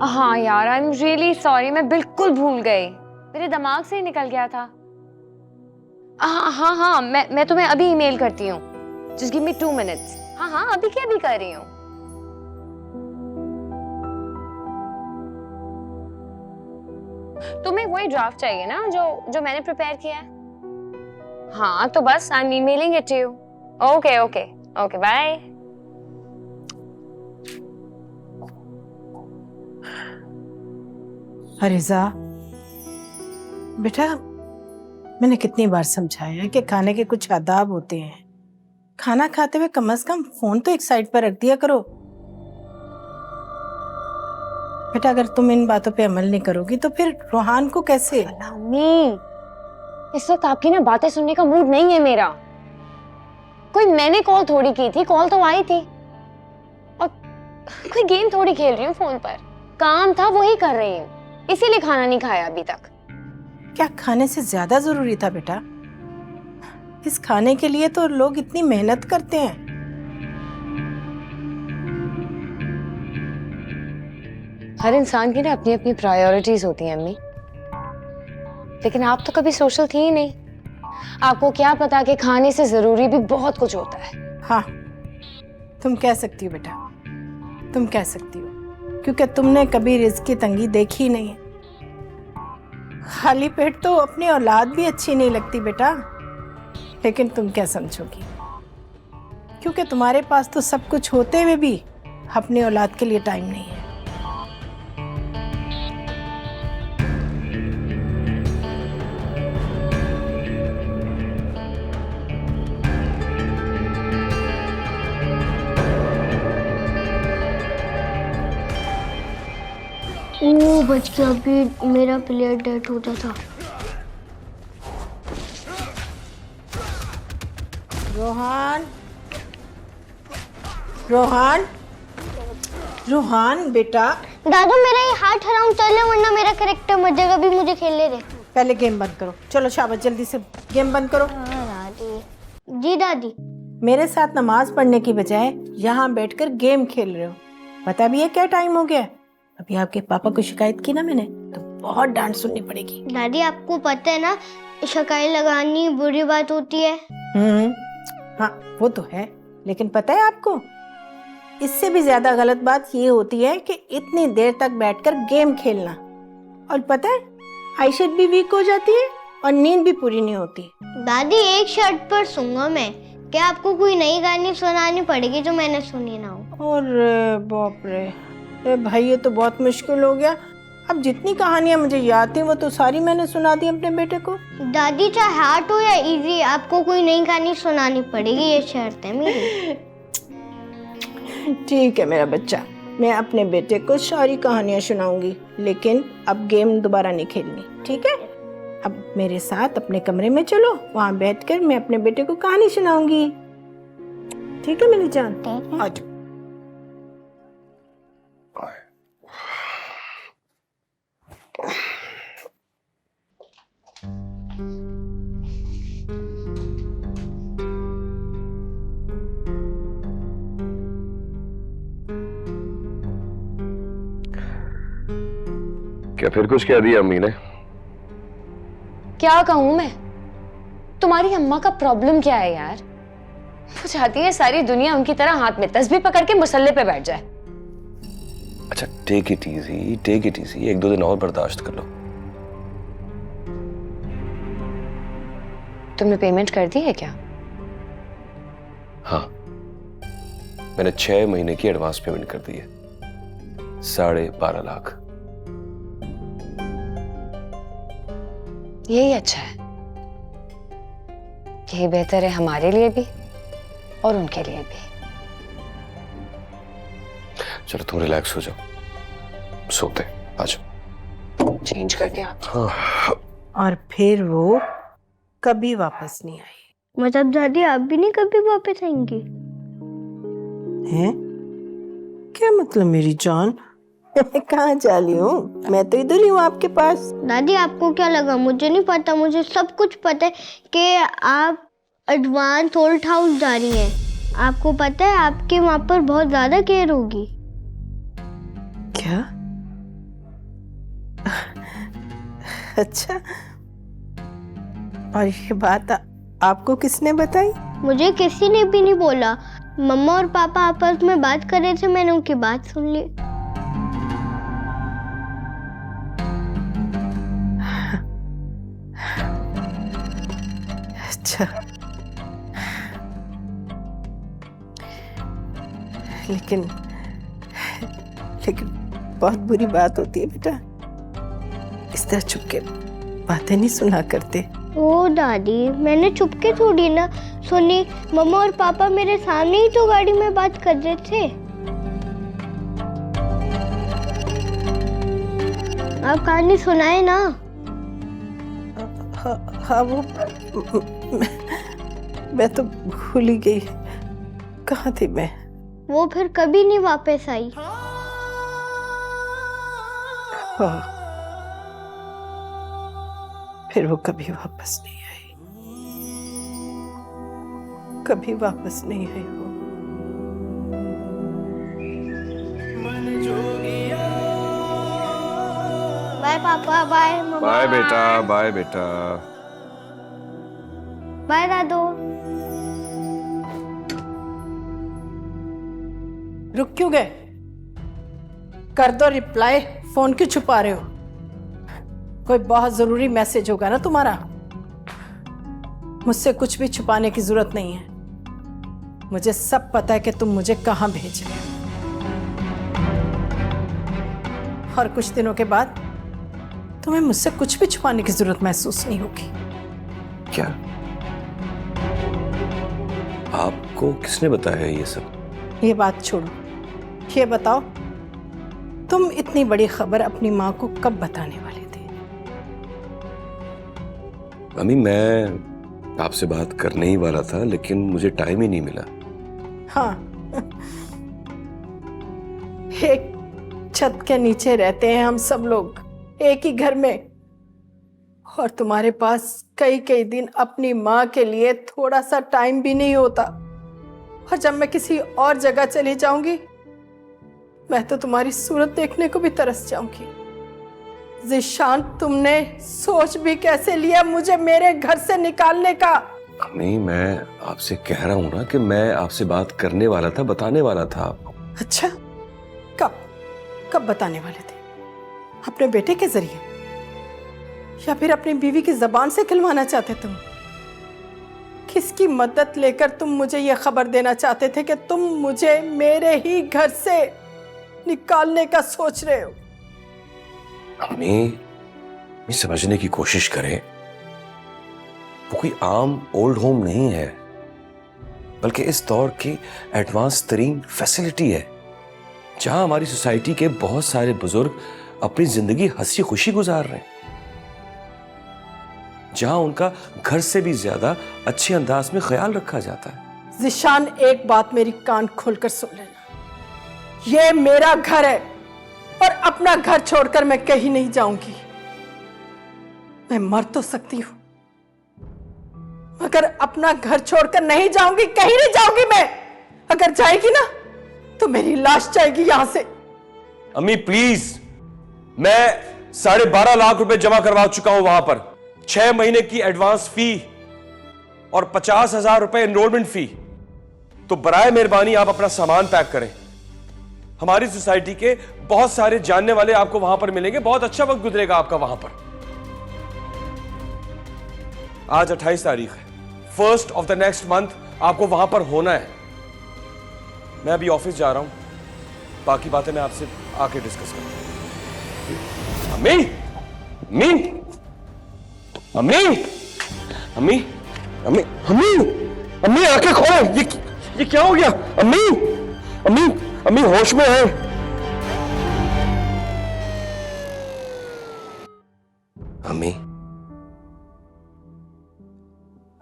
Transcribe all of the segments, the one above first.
हाँ यार, I am really sorry, मैं बिल्कुल भूल गई, मेरे दिमाग से ही निकल गया था। हाँ हाँ, मैं तुम्हें अभी ईमेल करती हूँ। Just give me 2 minutes. हाँ हाँ, अभी क्या भी कर रही हूँ। तुम्हें वही ड्राफ्ट चाहिए ना जो मैंने प्रिपेयर किया है? हाँ तो बस I am emailing it to you. Okay okay okay, bye. Riza बेटा, मैंने कितनी बार समझाया कि खाने के कुछ आदाब होते हैं। खाना खाते हुए कम से कम फोन तो एक साइड पर रख दिया करो। बेटा अगर तुम इन बातों पे अमल नहीं करोगी तो फिर रोहान को कैसे? मम्मी, इस वक्त आपकी ना बातें सुनने का मूड नहीं है मेरा। कोई मैंने कॉल थोड़ी की थी, कॉल तो आई थी, और कोई गेम थोड़ी खेल रही हूँ फोन पर। काम था वही कर रही हूँ, इसीलिए खाना नहीं खाया अभी तक। क्या खाने से ज्यादा जरूरी था बेटा? इस खाने के लिए तो लोग इतनी मेहनत करते हैं। हर इंसान की ना अपनी अपनी प्रायोरिटीज होती हैं अम्मी, लेकिन आप तो कभी सोशल थी ही नहीं। आपको क्या पता कि खाने से जरूरी भी बहुत कुछ होता है। हाँ, तुम कह सकती हो बेटा, तुम कह सकती हो, क्योंकि तुमने कभी रिज़्क की तंगी देखी ही नहीं है। खाली पेट तो अपनी औलाद भी अच्छी नहीं लगती बेटा, लेकिन तुम क्या समझोगी, क्योंकि तुम्हारे पास तो सब कुछ होते हुए भी अपनी औलाद के लिए टाइम नहीं है। वो बच गया, अभी मेरा प्लेयर डेड होता था। रोहान, रोहान, रोहान बेटा। दादू मेरा ये हाथ हराम चले, वरना मेरा कैरेक्टर मर जाएगा। अभी मुझे खेलने दे। पहले गेम बंद करो, चलो शाबाश, जल्दी से गेम बंद करो। दादी जी, दादी मेरे साथ नमाज पढ़ने की बजाय यहाँ बैठकर गेम खेल रहे हो। पता भी है क्या टाइम हो गया? अभी आपके पापा को शिकायत की ना मैंने, तो बहुत डांट सुननी पड़ेगी। दादी आपको पता है ना, शिकायत लगानी बुरी बात होती है। हाँ वो तो है, लेकिन पता है आपको, इससे भी ज्यादा गलत बात ये होती है कि इतनी देर तक बैठकर गेम खेलना। और पता है, आईसाइट भी वीक हो जाती है और नींद भी पूरी नहीं होती। दादी एक शर्ट पर सूंगा मैं, क्या आपको कोई नई गानी सुनानी पड़ेगी जो मैंने सुनी ना हो? और बाप रे, अरे भाई ये तो बहुत मुश्किल हो गया। अब जितनी कहानियां मुझे याद थी वो तो सारी मैंने सुना दी अपने बेटे को। दादी चाहे हार्ड हो या इजी, आपको कोई नई कहानी सुनानी पड़ेगी, ये शर्त है मेरी। ठीक है मेरा बच्चा, मैं अपने बेटे को सारी कहानियां सुनाऊंगी, लेकिन अब गेम दोबारा नहीं खेलनी, ठीक है? अब मेरे साथ अपने कमरे में चलो, वहां बैठकर मैं अपने बेटे को कहानी सुनाऊंगी, ठीक है मेरी जान? आ जाओ। क्या फिर कुछ कह दिया अम्मी ने? क्या कहूं मैं? तुम्हारी अम्मा का प्रॉब्लम क्या है यार? वो चाहती है सारी दुनिया उनकी तरह हाथ में तस्बीह पकड़ के मुसल्ले पे बैठ जाए। अच्छा take it easy, take it easy, 1-2 दिन और बर्दाश्त कर लो। तुमने पेमेंट कर दी है क्या? हाँ, मैंने 6 महीने की एडवांस पेमेंट कर दी है, 12.5 लाख। यही अच्छा है, यही बेहतर है हमारे लिए भी और उनके लिए भी। चलो तुम रिलैक्स हो जाओ, सोते आ जाओ। चेंज करके आती हूँ। हाँ। और फिर वो कभी वापस नहीं आई। मतलब दादी आप भी नहीं कभी वापस आएंगी? हैं? क्या मतलब मेरी जान? कहाँ जा रही हूँ? मैं तो इधर ही हूँ आपके पास। दादी आपको क्या लगा, मुझे नहीं पता, मुझे सब कुछ पता है कि आप एडवांस होल्ड हाउस जा रही हैं। आपको पता है आपके वहाँ पर बहुत ज्यादा केयर होगी। क्या? अच्छा, और ये बात आपको किसने बताई? मुझे किसी ने भी नहीं बोला। मम्मा और पापा आपस में बात कर रहे थे, मैंने उनकी बात सुन ली। अच्छा, लेकिन बहुत बुरी बात होती है बेटा, इस तरह चुप के बातें नहीं सुना करते। ओ दादी, मैंने चुपके थोड़ी ना सुनी। मम्मा और पापा मेरे सामने ही तो गाड़ी में बात कर रहे थे। आप कहानी सुनाए ना। हाँ वो मैं तो भूल ही गई, कहाँ थी मैं? वो फिर कभी नहीं वापस आई। हाँ, फिर वो कभी वापस नहीं आई, कभी वापस नहीं आई वो। बाय पापा, बाय मम्मा, बाय बेटा, बाय बेटा। बाय दादू। रुक क्यों गए? कर दो रिप्लाई, फोन क्यों छुपा रहे हो? कोई बहुत जरूरी मैसेज होगा ना तुम्हारा। मुझसे कुछ भी छुपाने की जरूरत नहीं है, मुझे सब पता है कि तुम मुझे कहां भेज रहे हो। और कुछ दिनों के बाद तुम्हें मुझसे कुछ भी छुपाने की जरूरत महसूस नहीं होगी। क्या आपको किसने बताया ये सब? ये बात छोड़ो, ये बताओ तुम इतनी बड़ी खबर अपनी माँ को कब बताने वाले थे? अम्मी, मैं आपसे बात करने ही वाला था, लेकिन मुझे टाइम ही नहीं मिला। हाँ, एक छत के नीचे रहते हैं हम सब लोग, एक ही घर में, और तुम्हारे पास कई कई दिन अपनी माँ के लिए थोड़ा सा टाइम भी नहीं होता। और जब मैं किसी और जगह चली जाऊंगी, मैं तो तुम्हारी सूरत देखने को भी तरस जाऊंगी। ज़ीशान, तुमने सोच भी कैसे लिया मुझे मेरे घर से निकालने का? अम्मी, मैं आपसे कह रहा हूं ना कि मैं आपसे बात करने वाला था, बताने वाला था आपको। अच्छा, कब बताने वाले थे? अपने बेटे के जरिए, या फिर अपनी बीवी की जबान से खिलवाना चाहते तुम? किसकी मदद लेकर तुम मुझे यह खबर देना चाहते थे कि तुम मुझे मेरे ही घर से निकालने का सोच रहे हो? अम्मी, समझने की कोशिश करें, वो कोई आम ओल्ड होम नहीं है, बल्कि इस दौर की एडवांस तरीन फैसिलिटी है, जहां हमारी सोसाइटी के बहुत सारे बुजुर्ग अपनी जिंदगी हंसी खुशी गुजार रहे हैं, जहां उनका घर से भी ज्यादा अच्छे अंदाज में ख्याल रखा जाता है। ज़ीशान, एक बात मेरी कान खोलकर सुन लेना, ये मेरा घर है और अपना घर छोड़कर मैं कहीं नहीं जाऊंगी। मैं मर तो सकती हूं, मगर अपना घर छोड़कर नहीं जाऊंगी, कहीं नहीं जाऊंगी मैं। अगर जाएगी ना तो मेरी लाश जाएगी यहां से। अम्मी प्लीज, मैं 12.5 लाख रुपए जमा करवा चुका हूं वहां पर, 6 महीने की एडवांस फी और 50,000 रुपए एनरोलमेंट फी। तो बराए मेहरबानी आप अपना सामान पैक करें। हमारी सोसाइटी के बहुत सारे जानने वाले आपको वहां पर मिलेंगे, बहुत अच्छा वक्त गुजरेगा आपका वहां पर। आज 28 तारीख है, 1st of the next month आपको वहां पर होना है। मैं अभी ऑफिस जा रहा हूं, बाकी बातें मैं आपसे आके डिस्कस करूंगा। अम्मी, अम्मी, अम्मी, अम्मी, अम्मी, अम्मी, अम्मी आंखें खोलो। ये क्या हो गया? अम्मी, अम्मी, अम्मी होश में है? अम्मी,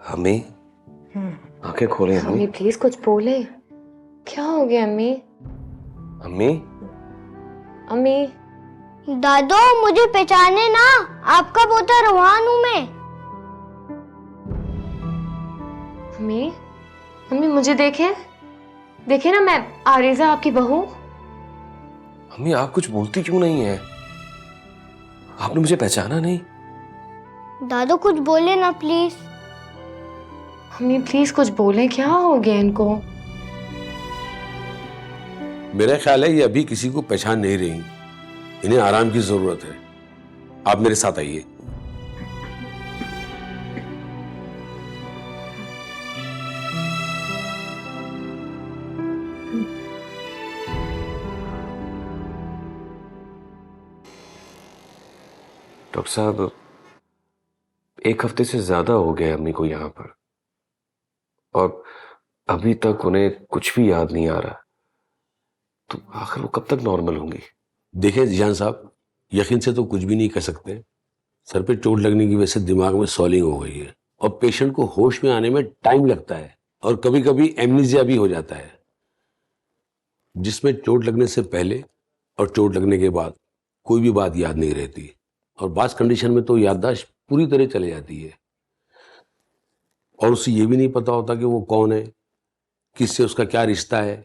अम्मी, आंखें खोले अम्मी। अम्मी प्लीज कुछ बोले, क्या हो गया अम्मी? अम्मी, अम्मी, दादू, मुझे पहचाने ना, आपका पोता रोहान हूं मैं। अम्मी, अम्मी मुझे देखे ना, मैं आरिज़ा आपकी बहू। अम्मी आप कुछ बोलती क्यों नहीं है? आपने मुझे पहचाना नहीं? दादू कुछ बोले ना प्लीज। अम्मी प्लीज कुछ बोले, क्या हो गया इनको? मेरा ख्याल है ये अभी किसी को पहचान नहीं रही, इन्हें आराम की जरूरत है। आप मेरे साथ आइए। डॉक्टर साहब, एक हफ्ते से ज्यादा हो गया अम्मी को यहाँ पर, और अभी तक उन्हें कुछ भी याद नहीं आ रहा। तो आखिर वो कब तक नॉर्मल होंगी? देखिए जियान साहब, यकीन से तो कुछ भी नहीं कह सकते। सर पे चोट लगने की वजह से दिमाग में सॉलिंग हो गई है और पेशेंट को होश में आने में टाइम लगता है और कभी कभी एमनीजिया भी हो जाता है, जिसमें चोट लगने से पहले और चोट लगने के बाद कोई भी बात याद नहीं रहती, और बास कंडीशन में तो याददाश्त पूरी तरह चली जाती है और उसे ये भी नहीं पता होता कि वो कौन है, किससे उसका क्या रिश्ता है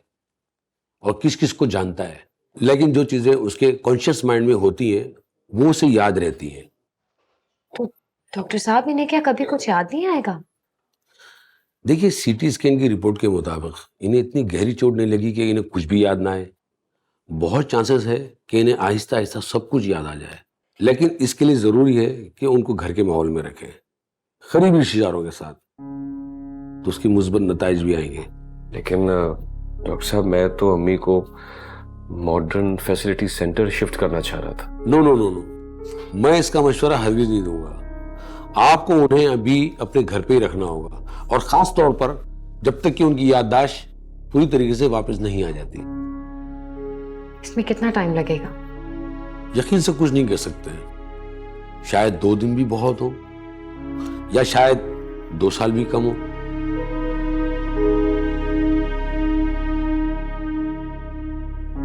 और किस किस को जानता है। लेकिन जो चीजें उसके कॉन्शियस माइंड में होती हैं वो उसे याद रहती हैं। तो डॉक्टर साहब, इन्हें क्या कभी कुछ याद नहीं आएगा? देखिए, सीटी स्कैन की रिपोर्ट के मुताबिक इन्हें इतनी गहरी चोट नहीं लगी कि इन्हें कुछ भी याद ना आए। बहुत चांसेस है कि इन्हें आहिस्ता आहिस्ता सब कुछ याद आ जाए, लेकिन इसके लिए जरूरी है कि उनको घर के माहौल में रखें, करीबी रिश्तेदारों के साथ, तो उसकी मुस्बत नताइज भी आएंगे। लेकिन डॉक्टर साहब, मैं तो अम्मी को मॉडर्न फैसिलिटी सेंटर शिफ्ट करना चाह रहा था। नो नो नो नो, मैं इसका मशवरा हरगिज नहीं दूंगा। आपको उन्हें अभी अपने घर पे ही रखना होगा, और खास तौर पर जब तक कि उनकी याददाश्त पूरी तरीके से वापस नहीं आ जाती। इसमें कितना टाइम लगेगा? यकीन से कुछ नहीं कह सकते, शायद 2 दिन भी बहुत हो या शायद 2 साल भी कम हो।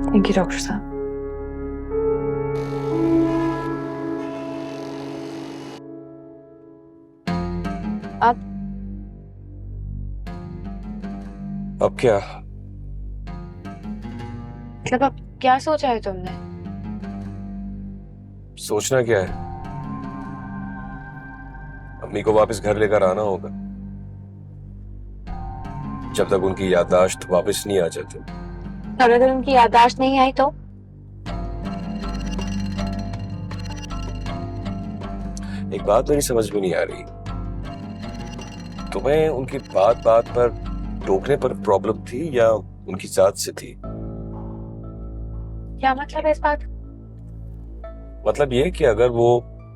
थैंक यू डॉक्टर साहब। अब क्या? मतलब अब क्या सोचा है तुमने? सोचना क्या है? अम्मी को वापस घर लेकर आना होगा जब तक उनकी याददाश्त वापस नहीं आ जाती। और अगर उनकी याददाश्त नहीं आई तो? एक बात मेरी समझ में नहीं आ रही, तुम्हें उनकी बात बात पर टोकने पर प्रॉब्लम थी या उनकी जात से थी? क्या मतलब है इस बात? मतलब ये कि अगर वो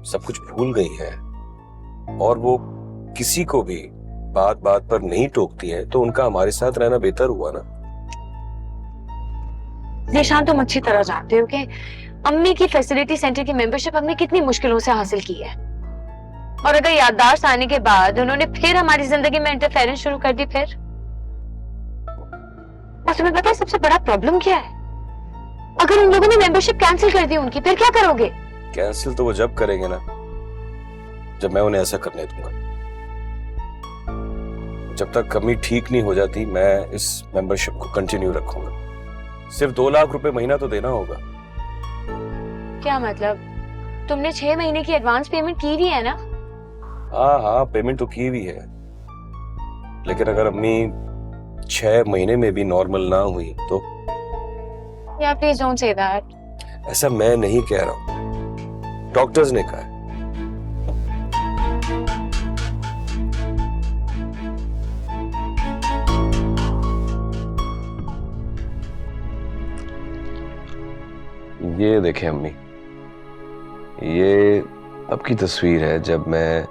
सब कुछ भूल गई है और वो किसी को भी बात बात पर नहीं टोकती है, तो उनका हमारे साथ रहना बेहतर हुआ ना। निशान, तुम अच्छी तरह जानते हो कि अम्मी की फैसिलिटी सेंटर की मेंबरशिप हमने कितनी मुश्किलों से हासिल की है, और अगर याददाश्त आने के बाद उन्होंने फिर हमारी जिंदगी में इंटरफेरेंस शुरू कर दी फिर। और तुम्हें पता है सबसे बड़ा प्रॉब्लम क्या है? अगर उन लोगों ने मेंबरशिप कैंसिल कर दी उनकी, फिर क्या करोगे? कैंसिल तो वो जब करेंगे ना जब मैं उन्हें ऐसा करने दूंगा। जब तक कमी ठीक नहीं हो जाती मैं इस मेंबरशिप को कंटिन्यू रखूंगा। सिर्फ 2 लाख रुपए महीना तो देना होगा। क्या मतलब? तुमने 6 महीने की एडवांस पेमेंट की भी है ना? हाँ, पेमेंट तो की हुई है, लेकिन अगर अम्मी 6 महीने में भी नॉर्मल ना हुई तो? या प्लीज डोंट से दैट। ऐसा मैं नहीं कह रहा हूं, डॉक्टर्स ने कहा है। ये देखें अम्मी, ये अब की तस्वीर है जब मैं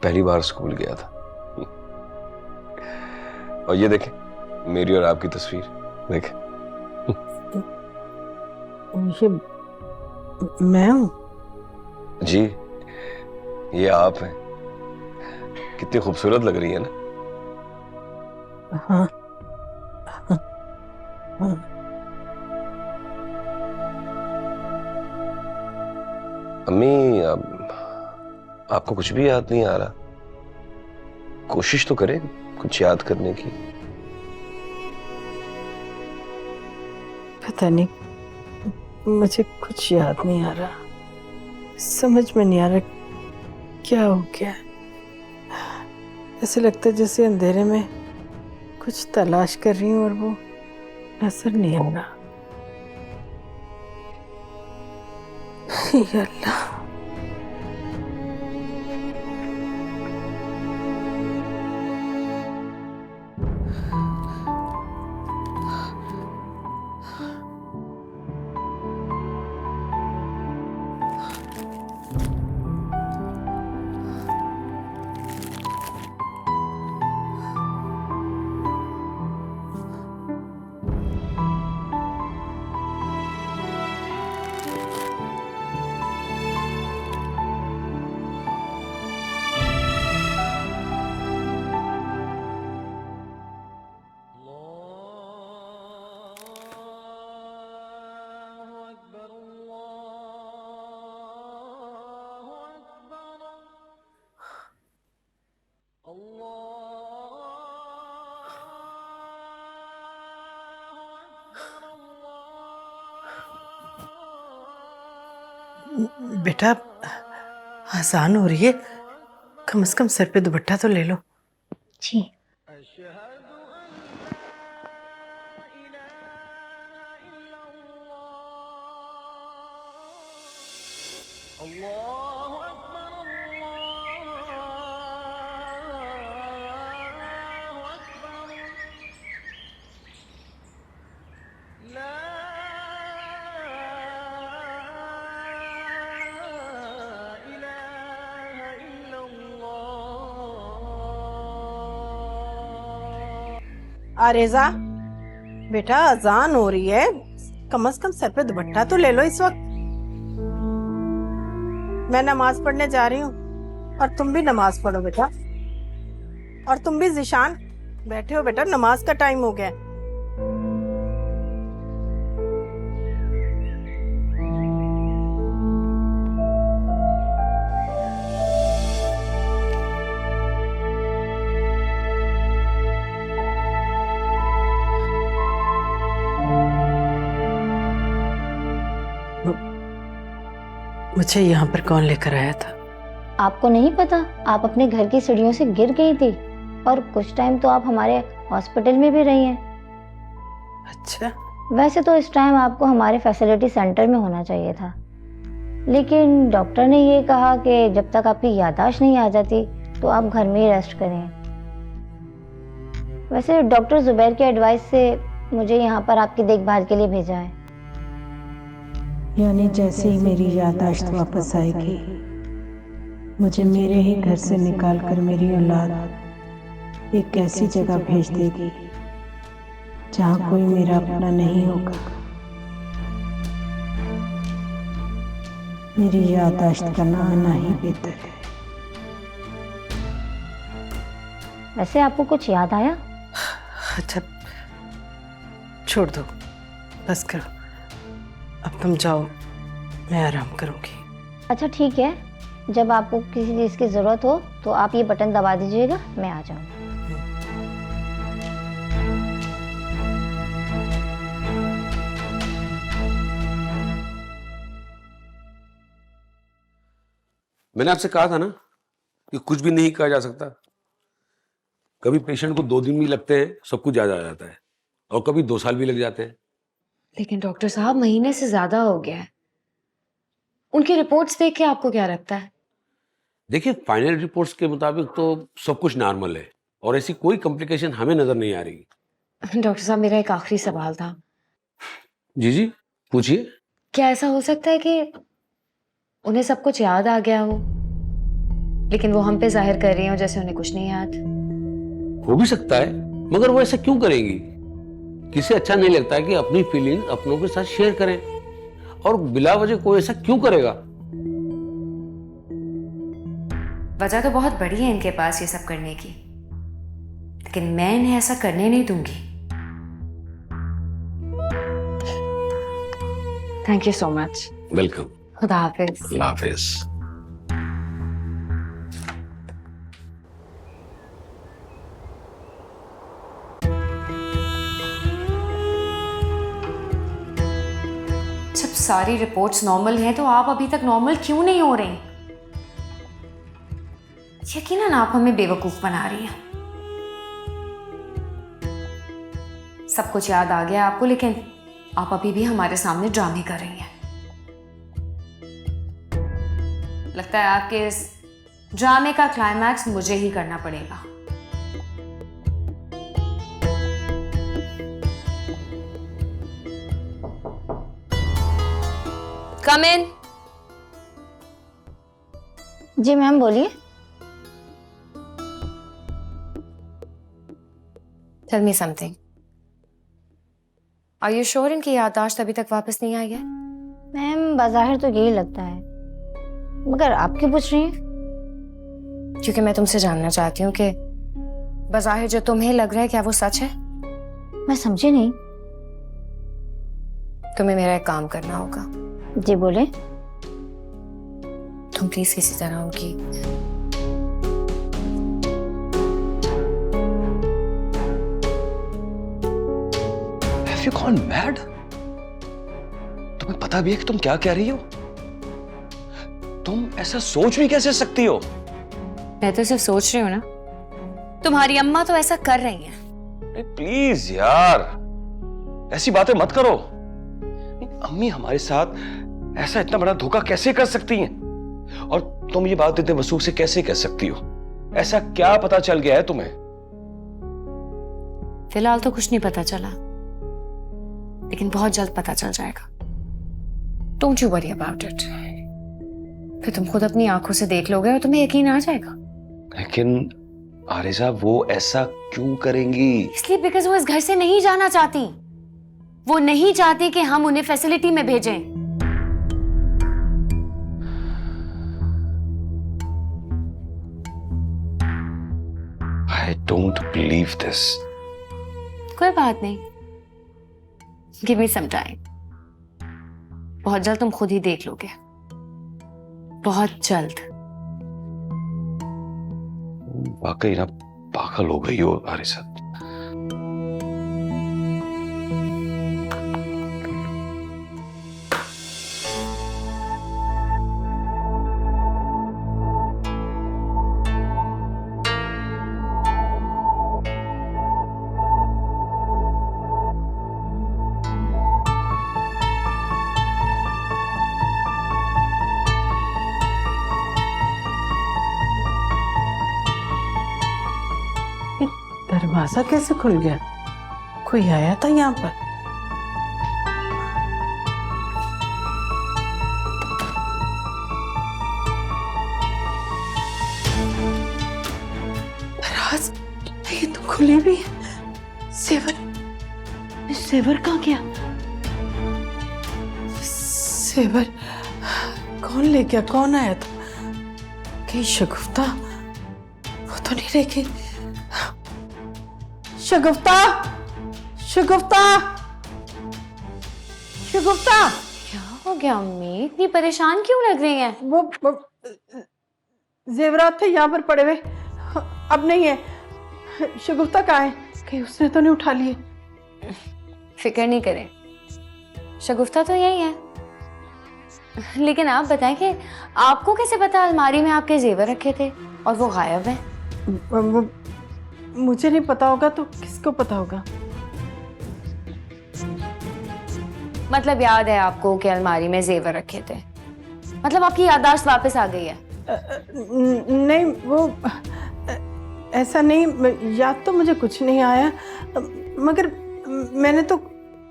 पहली बार स्कूल गया था, और ये देखें मेरी और आपकी तस्वीर, देखें। ये मैं हूँ? जी, ये आप हैं। कितनी खूबसूरत लग रही है ना। हाँ, हाँ, हाँ। अम्मी, आपको कुछ भी याद नहीं आ रहा? कोशिश तो करें कुछ याद करने की। पता नहीं, मुझे कुछ याद नहीं आ रहा। समझ में नहीं आ रहा क्या हो गया? ऐसे लगता है जैसे अंधेरे में कुछ तलाश कर रही हूँ और वो नजर नहीं आ रहा। या अल्लाह। बेटा, आसान हो रही है, कम से कम सर पे दुपट्टा तो ले लो। जी। आरेजा, बेटा अजान हो रही है, कम से कम सर पे दुपट्टा तो ले लो इस वक्त। मैं नमाज पढ़ने जा रही हूँ और तुम भी नमाज पढ़ो बेटा। और तुम भी जिशान, बैठे हो बेटा, नमाज का टाइम हो गया है। मुझे यहाँ पर कौन लेकर आया था? आपको नहीं पता? आप अपने घर की सीढ़ियों से गिर गई थी और कुछ टाइम तो आप हमारे हॉस्पिटल में भी रही हैं। अच्छा। वैसे तो इस टाइम आपको हमारे फैसिलिटी सेंटर में होना चाहिए था, लेकिन डॉक्टर ने ये कहा कि जब तक आपकी याददाश्त नहीं आ जाती तो आप घर में ही रेस्ट करें। वैसे डॉक्टर जुबैर की एडवाइस से मुझे यहाँ पर आपकी देखभाल के लिए भेजा है। यानी जैसे ही मेरी याददाश्त वापस आएगी, मुझे मेरे ही घर से निकालकर मेरी औलाद एक ऐसी जगह भेज देगी जहाँ कोई मेरा अपना नहीं होगा। मेरी याददाश्त का ना आना ही बेहतर है। वैसे आपको कुछ याद आया? अच्छा, छोड़ दो, बस करो, अब तुम जाओ, मैं आराम करूंगी। अच्छा ठीक है, जब आपको किसी चीज़ की ज़रूरत हो तो आप ये बटन दबा दीजिएगा, मैं आ जाऊंगी। मैंने आपसे कहा था ना कि कुछ भी नहीं कहा जा सकता। कभी पेशेंट को 2 दिन भी लगते हैं, सब कुछ याद आ जाता है, और कभी 2 साल भी लग जाते हैं। लेकिन डॉक्टर साहब, महीने से ज्यादा हो गया है। उनकी रिपोर्ट्स देख के आपको क्या लगता है? देखिए, फाइनल रिपोर्ट्स के मुताबिक तो सब कुछ नॉर्मल है और ऐसी कोई कॉम्प्लिकेशन हमें नजर नहीं आ रही। डॉक्टर साहब, मेरा एक आखिरी सवाल था। जी जी, पूछिए। क्या ऐसा हो सकता है कि उन्हें सब कुछ याद आ गया हो, लेकिन वो हम पे जाहिर कर रही हो जैसे उन्हें कुछ नहीं याद? हो भी सकता है, मगर वो ऐसा क्यों करेंगी? किसे अच्छा नहीं लगता है कि अपनी फीलिंग अपनों के साथ शेयर करें, और बिला वजह कोई ऐसा क्यों करेगा? वजह तो बहुत बड़ी है इनके पास ये सब करने की, लेकिन मैं इन्हें ऐसा करने नहीं दूंगी। Thank you so much. Welcome. खुदा हाफिज। अल्लाह हाफिज। जब सारी रिपोर्ट्स नॉर्मल हैं तो आप अभी तक नॉर्मल क्यों नहीं हो रही? यकीनन आप हमें बेवकूफ बना रही हैं। सब कुछ याद आ गया आपको, लेकिन आप अभी भी हमारे सामने ड्रामे कर रही हैं। लगता है आपके इस ड्रामे का क्लाइमैक्स मुझे ही करना पड़ेगा। Come in. जी मैम बोलिए। Tell me something. Are you sure इनकी याददाश्त अभी तक वापस नहीं आई है? मैम बाज़ाहिर तो यही लगता है, मगर आप क्यों पूछ रही हैं? क्योंकि मैं तुमसे जानना चाहती हूँ कि बाज़ाहिर जो तुम्हें लग रहा है क्या वो सच है? मैं समझी नहीं। तुम्हें मेरा एक काम करना होगा। जी बोले। तुम प्लीज किसी तरह उनकी Have you gone mad? तुम्हें पता भी है कि तुम क्या कह रही हो? तुम ऐसा सोच भी कैसे सकती हो? मैं तो सिर्फ सोच रही हूँ ना, तुम्हारी अम्मा तो ऐसा कर रही हैं। प्लीज यार, ऐसी बातें मत करो। अम्मी हमारे साथ ऐसा इतना बड़ा धोखा कैसे कर सकती हैं? और तुम ये बात इतने वसूख से कैसे कह सकती हो? ऐसा क्या पता चल गया है तुम्हें? फिलहाल तो कुछ नहीं पता चला, लेकिन बहुत जल्द पता चल जाएगा। Don't you worry about it. फिर तुम खुद अपनी आंखों से देख लोगे और तुम्हें यकीन आ जाएगा। लेकिन आरिज़ा वो ऐसा क्यों करेंगी? इसलिए बिकॉज वो इस घर से नहीं जाना चाहती। वो नहीं चाहती कि हम उन्हें फैसिलिटी में भेजें। I don't believe this. कोई बात नहीं, गिव मी सम टाइम। बहुत जल्द तुम खुद ही देख लोगे, बहुत जल्द। वाकई ना पागल हो गई हो आरिज़ा। दरवाजा कैसे खुल गया? कोई आया था यहाँ पर? राज, ये तो खुली भी है। सेवर कहाँ गया? सेवर कौन ले गया? कौन आया था? कहीं शगुफ्ता? वो तो नहीं रह गई। शगुफ्ता, शगुफ्ता, शगुफ्ता! क्या हो गया अम्मी? इतनी परेशान क्यों लग रही हैं? वो जेवरात थे यहाँ पर पड़े हुए, अब नहीं है। शगुफ्ता कहाँ है? कहीं उसने तो नहीं उठा लिए? फिक्र नहीं करें, शगुफ्ता तो यही है। लेकिन आप बताएं कि आपको कैसे पता अलमारी में आपके जेवर रखे थे और वो गायब है? मुझे नहीं पता होगा तो किसको पता होगा? मतलब याद है आपको कि अलमारी में जेवर रखे थे? मतलब आपकी याददाश्त वापस आ गई है? नहीं, वो ऐसा नहीं, याद तो मुझे कुछ नहीं आया, मगर मैंने तो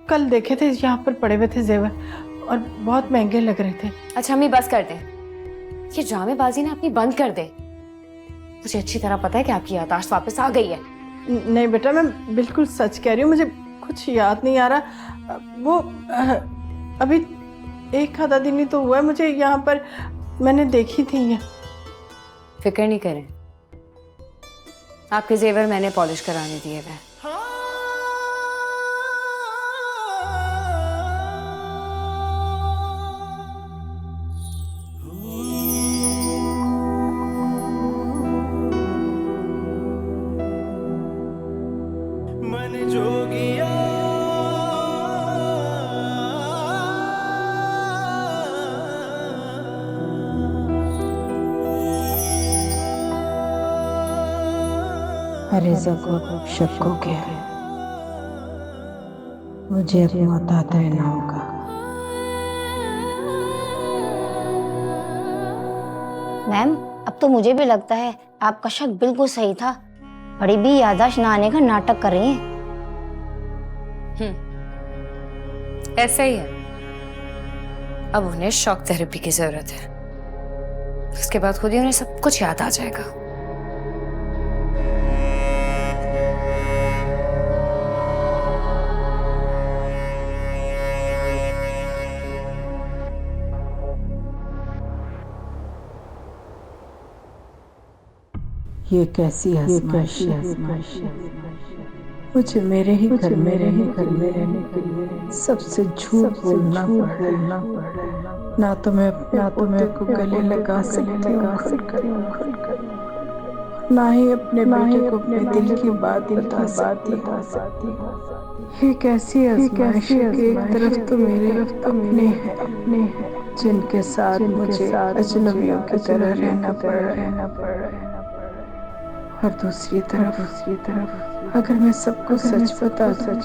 कल देखे थे यहाँ पर पड़े हुए थे जेवर और बहुत महंगे लग रहे थे। अच्छा अम्मी बस कर दें, ये ड्रामेबाजी ना अपनी बंद कर दे। मुझे अच्छी तरह पता है कि आपकी याददाश्त वापस आ गई है। नहीं बेटा, मैं बिल्कुल सच कह रही हूँ, मुझे कुछ याद नहीं आ रहा। वो अभी एक आधा दिन ही तो हुआ है मुझे यहाँ पर, मैंने देखी थी ये। फिक्र नहीं करें, आपके जेवर मैंने पॉलिश कराने दिए हुए। हारिज़ा को शक हो गया, मुझे अब मोहतात रहना होगा। मैम, अब तो मुझे भी लगता है आपका शक बिल्कुल सही था। बड़ी भी याददाश्त ना आने का नाटक कर रही हैं। ऐसा ही है। अब उन्हें शॉक थेरेपी की जरूरत है। उसके बाद खुद ही उन्हें सब कुछ याद आ जाएगा। ये कैसी आजमाइश है। मुझे मेरे ही घर में रहने के लिए सबसे झूठ बोलना पड़ रहा है। ना तो मैं अपने पोते को गले लगा सकती हूँ, ना ही अपने बेटे को अपने दिल की बात बता सकती हूँ। ये कैसी आजमाइश है कि एक तरफ तो मेरे अपने हैं जिनके साथ मुझे अजनबियों की तरह रहना पड़ रहा है, और दूसरी तरफ अगर मैं सबको सच बता दूं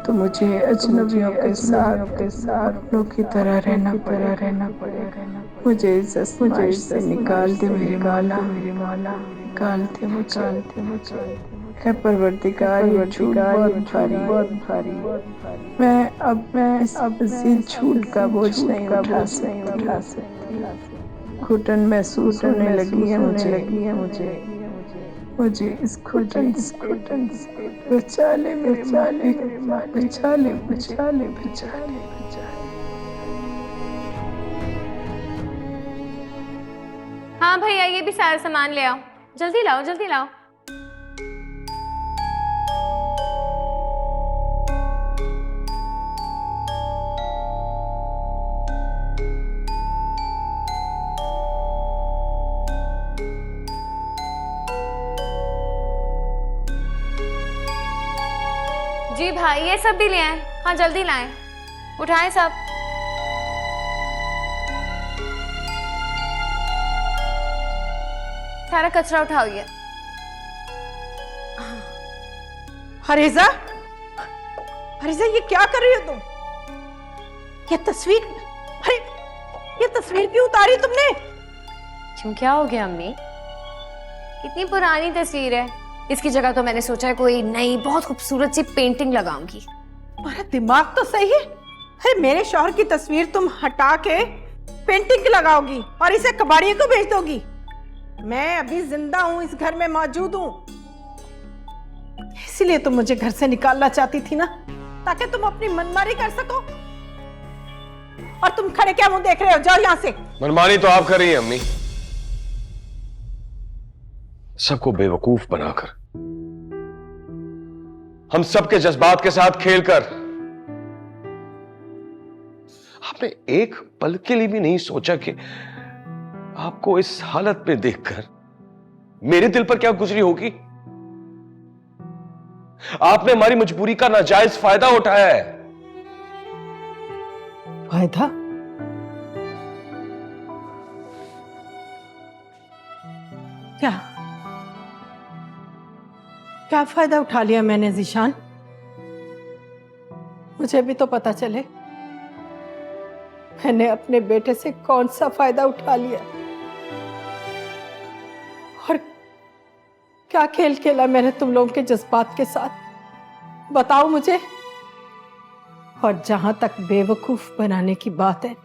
तो मुझे अजनबियों के साथ अपनों की तरह रहना पड़ेगा। मुझे इस आजमाइश से निकाल दे मेरे मौला, निकाल दे मुझे। है परवरदिगार, ये झूठ बहुत भारी। मैं इस मज़ीद झूठ का बोझ नहीं उठा सकती। घुटन महसूस होने लगी है मुझे इस घुटन से बचा ले मेरे मालिक, बचा ले। हाँ भैया, ये भी सारा सामान ले आओ। जल्दी लाओ, जल्दी लाओ। जी भाई, ये सब भी ले आए। हाँ जल्दी लाएं, उठाएं सब। सारा कचरा उठाओ ये। हारिज़ा, ये क्या कर रही हो तुम? ये तस्वीर क्यों उतारी तुमने? क्यों, क्या हो गया अम्मी? इतनी पुरानी तस्वीर है। इसकी जगह तो मैंने सोचा है कोई नई बहुत खूबसूरत सी पेंटिंग लगाऊंगी। तुम्हारा दिमाग तो सही है। अरे मेरे शौहर की तस्वीर तुम हटा के पेंटिंग लगाओगी और इसे कबाड़िए को भेज दोगी? मैं अभी जिंदा हूं, इस घर में मौजूद हूं, इसीलिए तुम मुझे घर से निकालना चाहती थी ना, ताकि तुम अपनी मनमानी कर सको। और तुम खड़े क्या मुंह देख रहे हो? जाओ यहां से। मनमानी तो आप कर रही हैं अम्मी, सबको बेवकूफ बनाकर, हम सबके जज्बात के साथ खेलकर। आपने एक पल के लिए भी नहीं सोचा कि आपको इस हालत में देखकर मेरे दिल पर क्या गुजरी होगी। आपने हमारी मजबूरी का नाजायज फायदा उठाया है। फायदा? क्या फायदा उठा लिया मैंने ज़ीशान? मुझे भी तो पता चले मैंने अपने बेटे से कौन सा फायदा उठा लिया और क्या खेल खेला मैंने तुम लोगों के जज्बात के साथ, बताओ मुझे। और जहां तक बेवकूफ बनाने की बात है,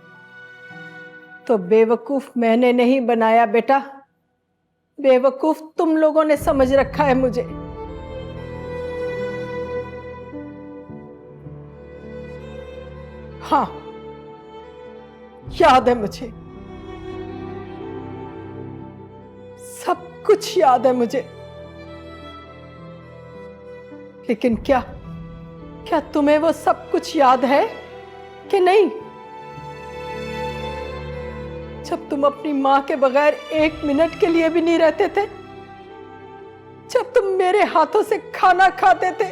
तो बेवकूफ मैंने नहीं बनाया बेटा, बेवकूफ तुम लोगों ने समझ रखा है मुझे। हाँ, याद है मुझे, सब कुछ याद है मुझे, लेकिन क्या तुम्हें वो सब कुछ याद है कि नहीं? जब तुम अपनी मां के बगैर एक मिनट के लिए भी नहीं रहते थे, जब तुम मेरे हाथों से खाना खाते थे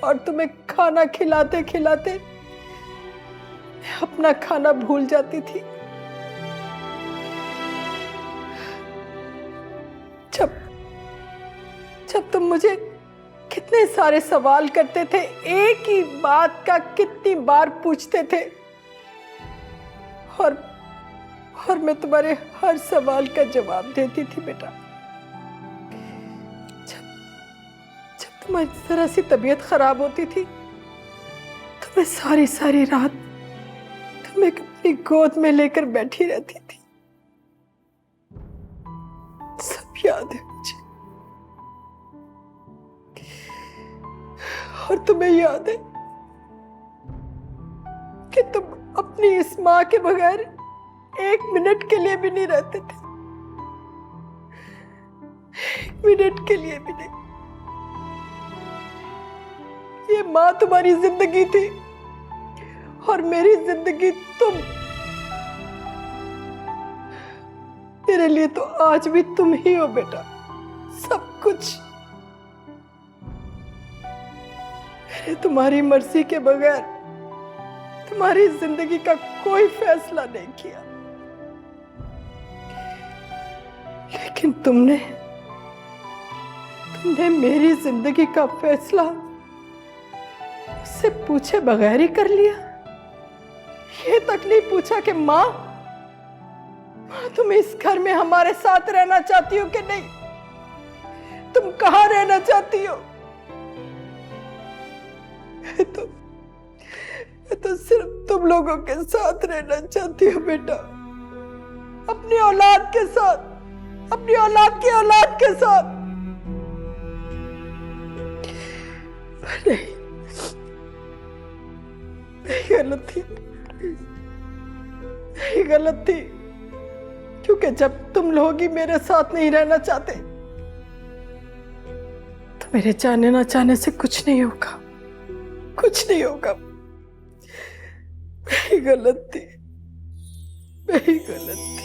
और तुम्हें खाना खिलाते खिलाते मैं अपना खाना भूल जाती थी, जब जब तुम मुझे कितने सारे सवाल करते थे, एक ही बात का कितनी बार पूछते थे, और मैं तुम्हारे हर सवाल का जवाब देती थी बेटा। जब तुम्हारी जरा सी तबीयत खराब होती थी तो मैं सारी सारी रात तुम्हें अपनी गोद में लेकर बैठी रहती थी। सब याद है मुझे। और तुम्हें याद है कि तुम अपनी इस माँ के बगैर एक मिनट के लिए भी नहीं रहते थे। एक मिनट के लिए भी नहीं। ये माँ तुम्हारी जिंदगी थी और मेरी जिंदगी तुम। मेरे लिए तो आज भी तुम ही हो बेटा, सब कुछ। मैंने तुम्हारी मर्जी के बगैर तुम्हारी जिंदगी का कोई फैसला नहीं किया, लेकिन तुमने मेरी जिंदगी का फैसला मुझसे पूछे बगैर ही कर लिया। ये तक नहीं पूछा कि माँ तुम इस घर में हमारे साथ रहना चाहती हो कि नहीं, तुम कहाँ रहना चाहती हो। मैं तो सिर्फ तुम लोगों के साथ रहना चाहती हूँ बेटा, अपनी औलाद के साथ, अपनी औलाद की औलाद के साथ। नहीं, गलत थी, गलत थी, क्योंकि जब तुम लोग ही मेरे साथ नहीं रहना चाहते तो मेरे चाहने ना चाहने से कुछ नहीं होगा, कुछ नहीं होगा। मेरी गलत थी, मेरी गलत थी।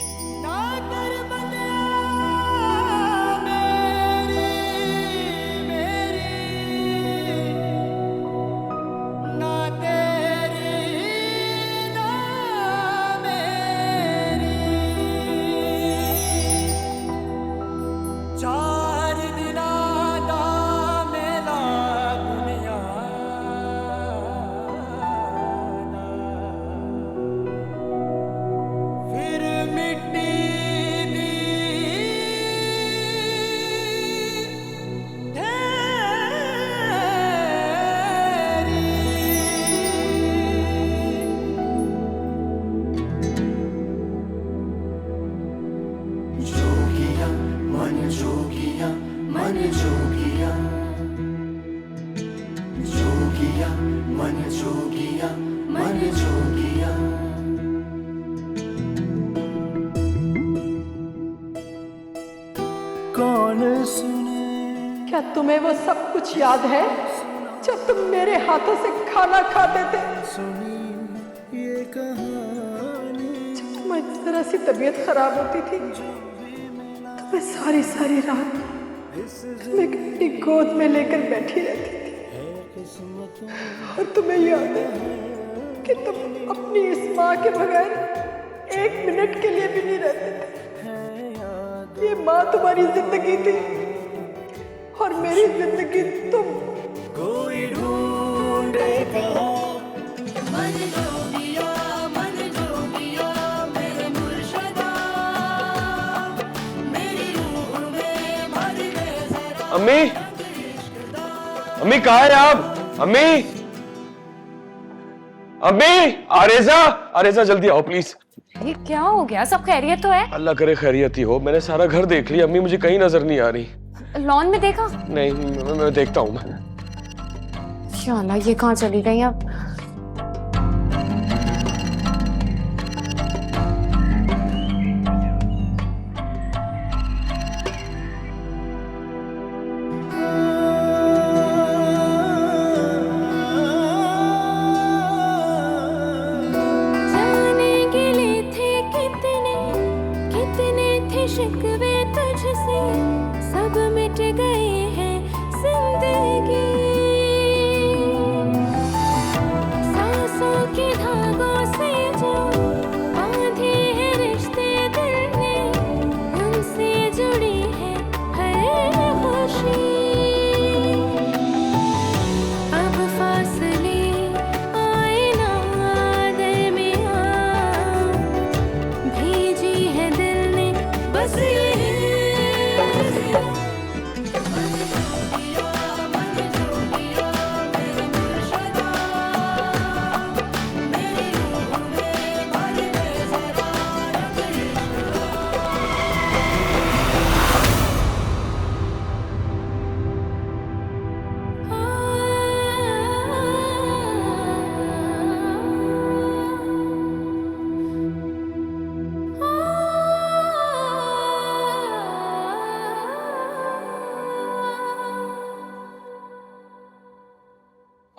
क्या तुम्हें वो सब कुछ याद है जब तुम मेरे हाथों से खाना खाते थे? जब तुम्हारी जरा सी तबीयत खराब होती थी तो मैं सारी सारी रात तुम्हें अपनी गोद में लेकर बैठी रहती थी। और तुम्हें याद है कि तुम अपनी इस माँ के बगैर एक मिनट के लिए भी नहीं रहते थे। ये माँ तुम्हारी जिंदगी थी और मेरी जिंदगी तुम। कोई ढूंढेगा मन जोगिया मेरे मुर्शिदा, मेरी रूह में भर दे जरा। अम्मी, अम्मी कहाँ है आप? अम्मी, अम्मी, आरेजा, आरेजा जल्दी आओ प्लीज। ये क्या हो गया? सब खैरियत तो है? अल्लाह करे खैरियत ही हो। मैंने सारा घर देख लिया, अम्मी मुझे कहीं नजर नहीं आ रही। लॉन में देखा? नहीं, मैं देखता हूँ। या अल्लाह, ये कहाँ चली गई अब? शिकवे तुझसे सब मिट गए हैं जिंदगी।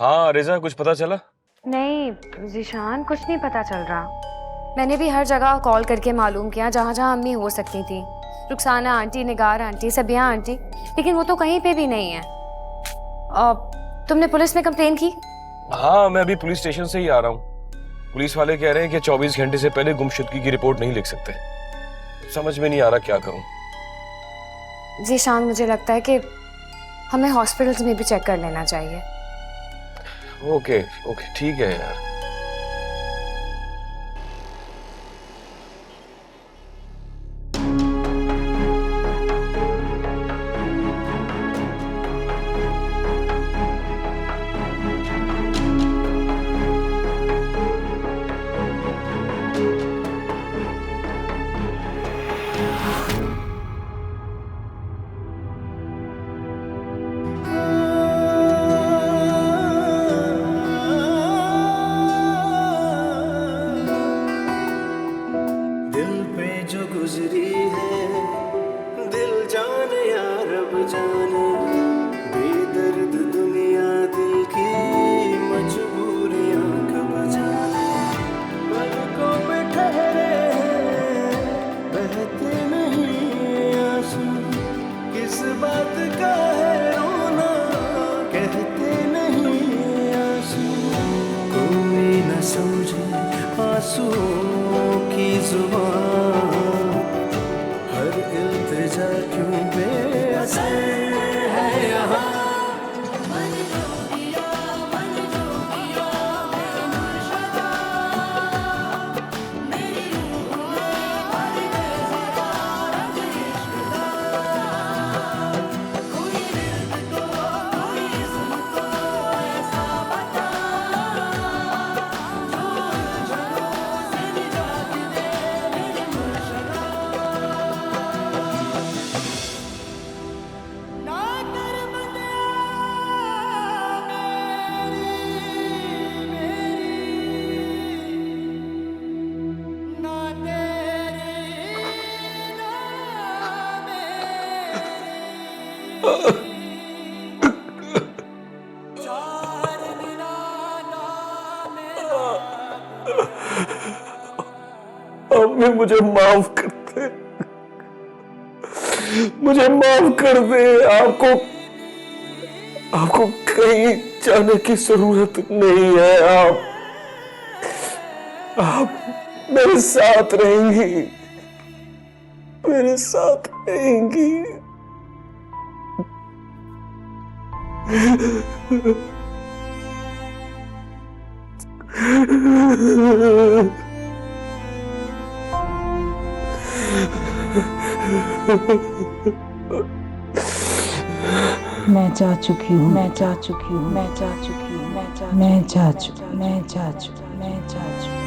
हाँ रेजा, कुछ पता चला? नहीं जीशान, कुछ नहीं पता चल रहा। मैंने भी हर जगह कॉल करके मालूम किया जहाँ जहाँ अम्मी हो सकती थी, रुखसाना आंटी, निगार आंटी, सबिया आंटी, लेकिन वो तो कहीं पे भी नहीं है। तुमने पुलिस में कंप्लेन की? हाँ, मैं अभी पुलिस स्टेशन से ही आ रहा हूँ। पुलिस वाले कह रहे हैं कि 24 घंटे से पहले गुमशुदगी की रिपोर्ट नहीं लिख सकते। समझ में नहीं आ रहा क्या करूँ। जीशान, मुझे लगता है कि हमें हॉस्पिटल्स में भी चेक कर लेना चाहिए। ओके ओके, ठीक है यार। दिल पे जो गुजरी है, दिल जाने या रब जाने, बेदर्द दुनिया दिल की मजबूरियां कब जाने। पलकों पे ठहरे हैं, बहते नहीं आंसू, किस बात का है रोना, कहते नहीं आंसू। कोई न समझे आंसुओं की जुबान, हर इल्तिजा क्यों बेअसर है यहाँ। अम्मी मुझे माफ कर दे, मुझे माफ कर दे। आपको कहीं जाने की जरूरत नहीं है। आप मेरे साथ रहेंगी, मेरे साथ रहेंगी। मैं जा चुकी हूँ, मैं जा चुकी हूँ, मैं जा चुकी हूँ, मैं जा चुकी हूँ, मैं जा चुकी हूँ, मैं जा चुकी हूँ।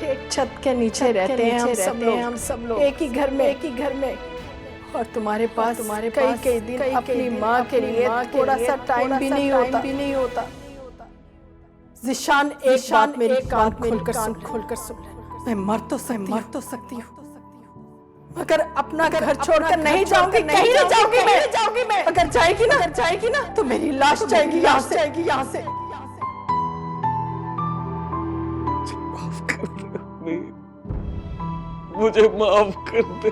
एक छत के नीचे रहते हैं हम सब लोग एक ही घर में और तुम्हारे पास कई दिन अपनी माँ के लिए थोड़ा सा टाइम भी नहीं होता। ज़िशान, एक बात मेरी कान खोलकर सुन। मैं मर तो सकती हूँ, मगर अपना घर छोड़कर नहीं जाऊंगी, कहीं नहीं जाऊंगी मैं। अगर जाएगी ना तो मेरी लाश जाएगी यहाँ से। मुझे माफ कर दे,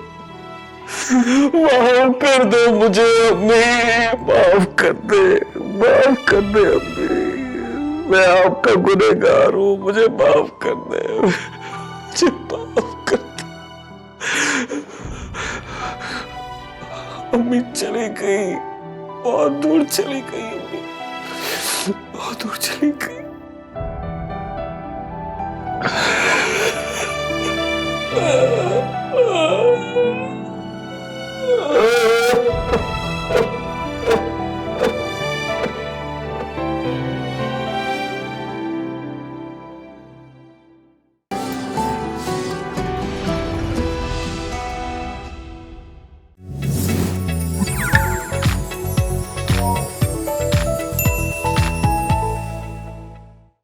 माफ कर दे मुझे अम्मी, माफ कर दे अम्मी। मैं आपका गुनहगार हूँ, मुझे माफ कर दे, मुझे माफ कर दे। अम्मी चली गई, बहुत दूर चली गई अम्मी, बहुत दूर चली गई।